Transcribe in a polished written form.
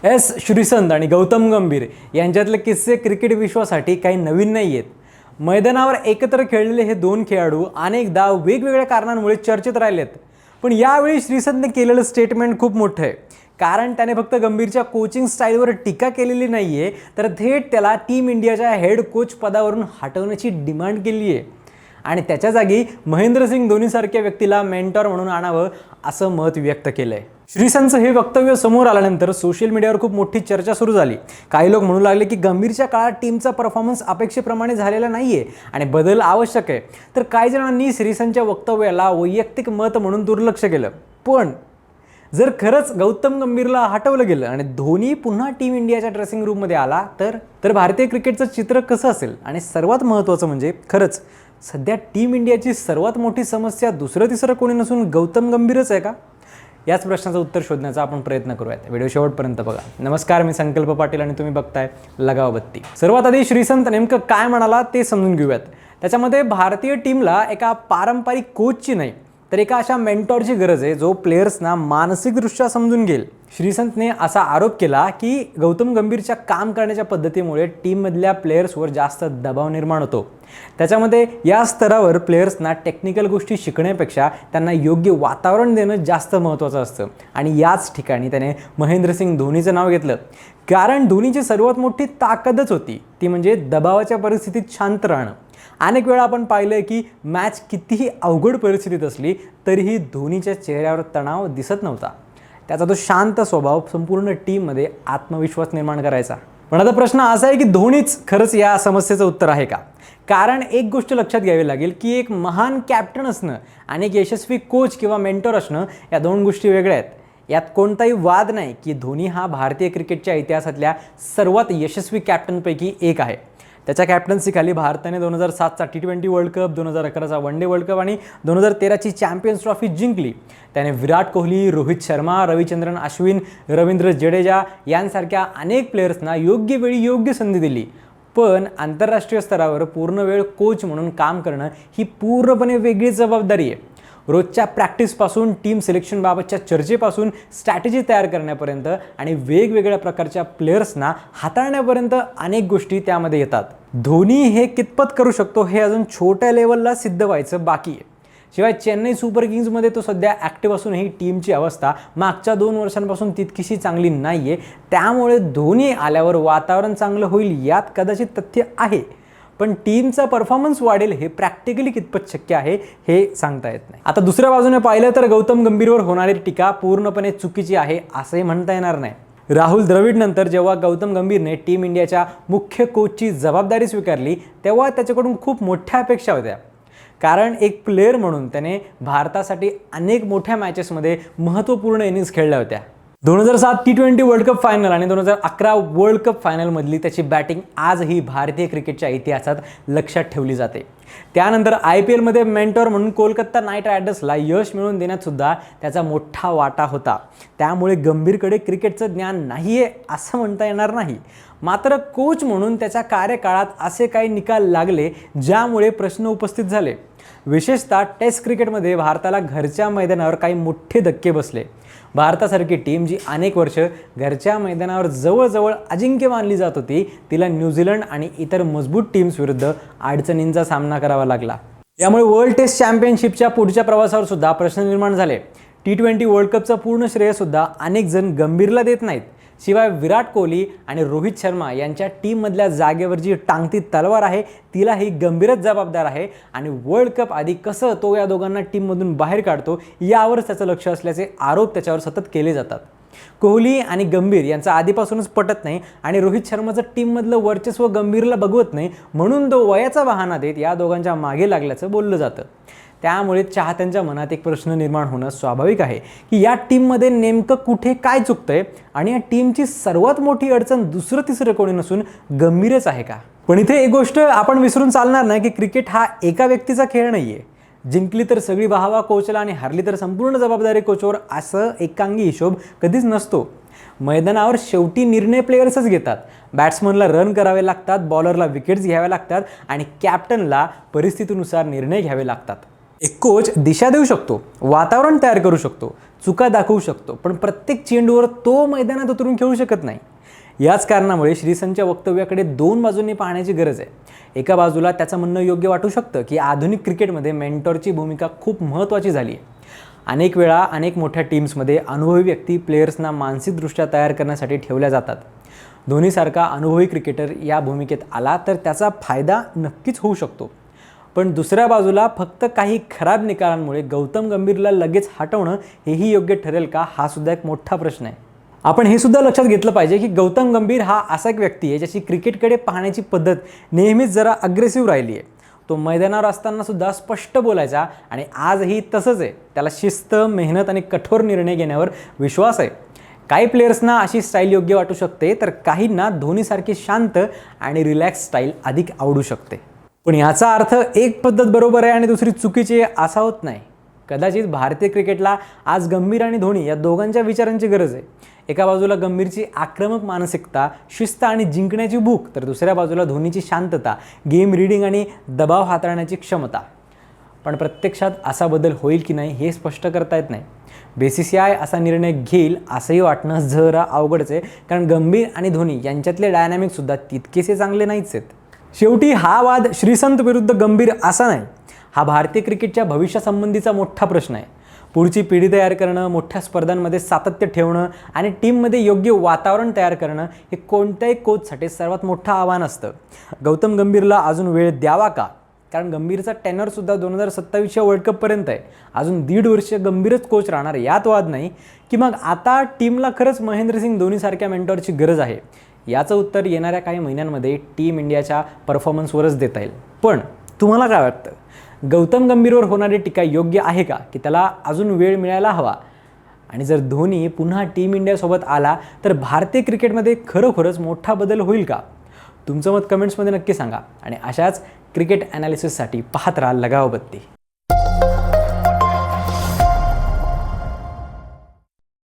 S Sreesanth आणि गौतम गंभीर यांच्यातले किस्से क्रिकेट विश्वासाठी काही नवीन नाही आहेत. मैदानावर एकत्र खेळलेले हे दोन खेळाडू अनेकदा वेगवेगळ्या कारणांमुळे चर्चेत राहिलेत. पण यावेळी श्रीसंतने केलेलं स्टेटमेंट खूप मोठं आहे. कारण त्याने फक्त गंभीरच्या कोचिंग स्टाईलवर टीका केलेली नाही आहे, तर थेट त्याला टीम इंडियाच्या हेड कोच पदावरून हटवण्याची डिमांड केली आहे. आणि त्याच्या जागी महेंद्रसिंग धोनीसारख्या व्यक्तीला मेंटॉर म्हणून आणावं असं मत व्यक्त केलं आहे. श्रीसंतचं हे वक्तव्य समोर आल्यानंतर सोशल मीडियावर खूप मोठी चर्चा सुरू झाली. काही लोक म्हणू लागले की गंभीरच्या काळात टीमचा परफॉर्मन्स अपेक्षेप्रमाणे झालेला नाहीये आणि बदल आवश्यक आहे. तर काही जणांनी श्रीसंतच्या वक्तव्याला वैयक्तिक मत म्हणून दुर्लक्ष केलं. पण जर खरंच गौतम गंभीरला हटवलं गेलं आणि धोनी पुन्हा टीम इंडियाच्या ड्रेसिंग रूममध्ये आला तर भारतीय क्रिकेटचं चित्र कसं असेल? आणि सर्वात महत्त्वाचं म्हणजे खरंच सध्या टीम इंडियाची सर्वात मोठी समस्या दुसरं तिसरं कोणी नसून गौतम गंभीरच आहे का? याच प्रश्नाचं उत्तर शोधण्याचा आपण प्रयत्न करूयात. व्हिडिओ शेवटपर्यंत बघा. नमस्कार, मी संकल्प पाटील आणि तुम्ही बघताय लगाव बत्ती. सर्वात आधी श्रीसंत नेमकं काय म्हणाला ते समजून घेऊयात. त्याच्यामध्ये भारतीय टीमला एका पारंपरिक कोचची नाही तर एका अशा मेंटॉरची गरज आहे जो प्लेयर्सना मानसिकदृष्ट्या समजून घेईल. श्रीसंतने असा आरोप केला की गौतम गंभीरच्या काम करण्याच्या पद्धतीमुळे टीममधल्या प्लेयर्सवर जास्त दबाव निर्माण होतो. त्याच्यामध्ये या स्तरावर प्लेयर्सना टेक्निकल गोष्टी शिकण्यापेक्षा त्यांना योग्य वातावरण देणं जास्त महत्त्वाचं असतं. आणि याच ठिकाणी त्याने महेंद्रसिंग धोनीचं नाव घेतलं. कारण धोनीची सर्वात मोठी ताकदच होती ती म्हणजे दबावाच्या परिस्थितीत शांत राहणं. अनेक वेळा आपण पाहिलं की मॅच कितीही अवघड परिस्थितीत असली तरीही धोनीच्या चेहऱ्यावर तणाव दिसत नव्हता. त्याचा तो शांत स्वभाव संपूर्ण टीममध्ये आत्मविश्वास निर्माण करायचा. पण आता प्रश्न असा आहे की धोनीच खरंच या समस्येचं उत्तर आहे का? कारण एक गोष्ट लक्षात घ्यावी लागेल की एक महान कॅप्टन असणं आणि एक यशस्वी कोच किंवा मेंटॉर असणं या दोन गोष्टी वेगळ्या आहेत. यात कोणताही वाद नाही की धोनी हा भारतीय क्रिकेटच्या इतिहासातल्या सर्वात यशस्वी कॅप्टनपैकी एक आहे. त्याच्या कॅप्टन्सीखाली भारताने 2007चा T20 वर्ल्ड कप, 2011चा वन डे वर्ल्ड कप आणि 2013ची चॅम्पियन्स ट्रॉफी जिंकली. त्याने विराट कोहली, रोहित शर्मा, रविचंद्रन अश्विन, रवींद्र जडेजा यांसारख्या अनेक प्लेयर्सना योग्य वेळी योग्य संधी दिली. पण आंतरराष्ट्रीय स्तरावर पूर्ण वेळ कोच म्हणून काम करणं ही पूर्णपणे वेगळी जबाबदारी आहे. रोजच्या प्रॅक्टिसपासून टीम सिलेक्शनबाबतच्या चर्चेपासून स्ट्रॅटेजी तयार करण्यापर्यंत आणि वेगवेगळ्या प्रकारच्या प्लेयर्सना हाताळण्यापर्यंत अनेक गोष्टी त्यामध्ये येतात. धोनी हे कितपत करू शकतो हे अजून छोट्या लेवलला सिद्ध व्हायचं बाकी आहे. शिवाय चेन्नई सुपर किंग्जमध्ये तो सध्या ॲक्टिव्ह असूनही टीमची अवस्था मागच्या 2 वर्षांपासून तितकीशी चांगली नाही आहे. त्यामुळे धोनी आल्यावर वातावरण चांगलं होईल यात कदाचित तथ्य आहे. पण टीमचा परफॉर्मन्स वाढेल हे प्रॅक्टिकली कितपत शक्य आहे हे सांगता येत नाही. आता दुसऱ्या बाजूने पाहिलं तर गौतम गंभीरवर होणारी टीका पूर्णपणे चुकीची आहे असंही म्हणता येणार नाही. राहुल द्रविडनंतर जेव्हा गौतम गंभीरने टीम इंडियाच्या मुख्य कोचची जबाबदारी स्वीकारली तेव्हा त्याच्याकडून खूप मोठ्या अपेक्षा होत्या. कारण एक प्लेअर म्हणून त्याने भारतासाठी अनेक मोठ्या मॅचेसमध्ये महत्त्वपूर्ण इनिंग्स खेळल्या होत्या. 2007 T20 वर्ल्ड कप फायनल आणि 2011 वर्ल्ड कप फायनलमधली त्याची बॅटिंग आजही भारतीय क्रिकेटच्या इतिहासात लक्षात ठेवली जाते. त्यानंतर IPLमध्ये मेंटॉर म्हणून कोलकाता नाईट रायडर्सला यश मिळवून देण्यात सुद्धा त्याचा मोठा वाटा होता. त्यामुळे गंभीरकडे क्रिकेटचं ज्ञान नाही आहे असं म्हणता येणार नाही. मात्र कोच म्हणून त्याच्या कार्यकाळात असे काही निकाल लागले ज्यामुळे प्रश्न उपस्थित झाले. विशेषतः टेस्ट क्रिकेटमध्ये भारताला घरच्या मैदानावर काही मोठे धक्के बसले. भारतासारखी टीम जी अनेक वर्ष घरच्या मैदानावर जवळजवळ अजिंक्य मानली जात होती तिला न्यूझीलंड आणि इतर मजबूत टीम्स विरुद्ध अडचणींचा सामना करावा लागला. यामुळे वर्ल्ड टेस्ट चॅम्पियनशिपच्या पुढच्या प्रवासावर सुद्धा प्रश्न निर्माण झाले. T20 वर्ल्ड कपचं पूर्ण श्रेय सुद्धा अनेक जण गंभीरला देत नाहीत. शिवाय विराट कोहली आणि रोहित शर्मा यांच्या टीममधल्या जागेवर जी टांगती तलवार आहे तिलाही गंभीरच जबाबदार आहे. आणि वर्ल्ड कप आधी कसं तो या दोघांना टीममधून बाहेर काढतो यावरच त्याचं लक्ष असल्याचे आरोप त्याच्यावर सतत केले जातात. कोहली आणि गंभीर यांचं आधीपासूनच पटत नाही आणि रोहित शर्माचं टीममधलं वर्चस्व गंभीरला बघवत नाही म्हणून तो वयाचा बहाणा देत या दोघांच्या मागे लागल्याचं बोललं जातं. त्यामुळे चाहत्यांच्या मनात एक प्रश्न निर्माण होणं स्वाभाविक आहे की या टीममध्ये नेमकं कुठे काय चुकतंय आणि या टीमची सर्वात मोठी अडचण दुसरं तिसरं कोणी नसून गंभीरच आहे का? पण इथे एक गोष्ट आपण विसरून चालणार नाही की क्रिकेट हा एका व्यक्तीचा खेळ नाही आहे. जिंकली तर सगळी वाहवा कोचला आणि हारली तर संपूर्ण जबाबदारी कोचवर असं एकांगी हिशोब कधीच नसतो. मैदानावर शेवटी निर्णय प्लेयर्सच घेतात. बॅट्समनला रन करावे लागतात, बॉलरला विकेट्स घ्याव्या लागतात आणि कॅप्टनला परिस्थितीनुसार निर्णय घ्यावे लागतात. एक कोच दिशा देऊ शकतो, वातावरण तयार करू शकतो, चुका दाखवू शकतो, पण प्रत्येक चेंडूवर तो मैदानात उतरून खेळू शकत नाही. याच कारणामुळे श्रीसंतच्या वक्तव्याकडे दोन बाजूंनी पाहण्याची गरज आहे. एका बाजूला त्याचं म्हणणं योग्य वाटू शकतं की आधुनिक क्रिकेटमध्ये मेंटॉरची भूमिका खूप महत्त्वाची झाली आहे. अनेक वेळा अनेक मोठ्या टीम्समध्ये अनुभवी व्यक्ती प्लेयर्सना मानसिकदृष्ट्या तयार करण्यासाठी ठेवल्या जातात. धोनीसारखा अनुभवी क्रिकेटर या भूमिकेत आला तर त्याचा फायदा नक्कीच होऊ शकतो. पण दुसऱ्या बाजूला फक्त काही खराब निकालांमुळे गौतम गंभीरला लगेच हटवणं हेही योग्य ठरेल का, हा सुद्धा एक मोठा प्रश्न आहे. आपण हे सुद्धा लक्षात घेतलं पाहिजे की गौतम गंभीर हा असा एक व्यक्ती आहे ज्याची क्रिकेटकडे पाहण्याची पद्धत नेहमीच जरा अग्रेसिव्ह राहिली आहे. तो मैदानावर असताना सुद्धा स्पष्ट बोलायचा आणि आजही तसंच आहे. त्याला शिस्त, मेहनत आणि कठोर निर्णय घेण्यावर विश्वास आहे. काही प्लेयर्सना अशी स्टाईल योग्य वाटू शकते, तर काहींना धोनीसारखी शांत आणि रिलॅक्स स्टाईल अधिक आवडू शकते. पण याचा अर्थ एक पद्धत बरोबर आहे आणि दुसरी चुकीची आहे असा होत नाही. कदाचित भारतीय क्रिकेटला आज गंभीर आणि धोनी या दोघांच्या विचारांची गरज आहे. एका बाजूला गंभीरची आक्रमक मानसिकता, शिस्त आणि जिंकण्याची भूक, तर दुसऱ्या बाजूला धोनीची शांतता, गेम रीडिंग आणि दबाव हाताळण्याची क्षमता. पण प्रत्यक्षात असा बदल होईल की नाही हे स्पष्ट करता येत नाही. BCCI असा निर्णय घेईल असंही वाटणं जरा अवघडच आहे, कारण गंभीर आणि धोनी यांच्यातले डायनॅमिकसुद्धा तितकेसे चांगले नाहीच आहेत. शेवटी हा वाद श्रीसंत विरुद्ध गंभीर असा नाही, हा भारतीय क्रिकेटच्या भविष्यासंबंधीचा मोठा प्रश्न आहे. पुढची पिढी तयार करणं, मोठ्या स्पर्धांमध्ये सातत्य ठेवणं आणि टीममध्ये योग्य वातावरण तयार करणं हे कोणत्याही कोचसाठी सर्वात मोठं आव्हान असतं. गौतम गंभीरला अजून वेळ द्यावा का? कारण गंभीरचा टेनरसुद्धा 2027च्या वर्ल्ड कपपर्यंत आहे. अजून 1.5 वर्ष गंभीरच कोच राहणार, यात वाद नाही. की मग आता टीमला खरंच महेंद्रसिंग धोनीसारख्या मेंटॉरची गरज आहे? याचं उत्तर येणाऱ्या काही महिन्यांमध्ये टीम इंडियाच्या परफॉर्मन्सवरच देता येईल. पण तुम्हाला काय वाटतं, गौतम गंभीरवर होणारी टीका योग्य आहे का, की त्याला अजून वेळ मिळायला हवा? आणि जर धोनी पुन्हा टीम इंडियासोबत आला तर भारतीय क्रिकेटमध्ये खरोखरच मोठा बदल होईल का? तुमचं मत कमेंट्समध्ये नक्की सांगा आणि अशाच क्रिकेट ॲनालिसिससाठी पाहत राहा लगाव बत्ती.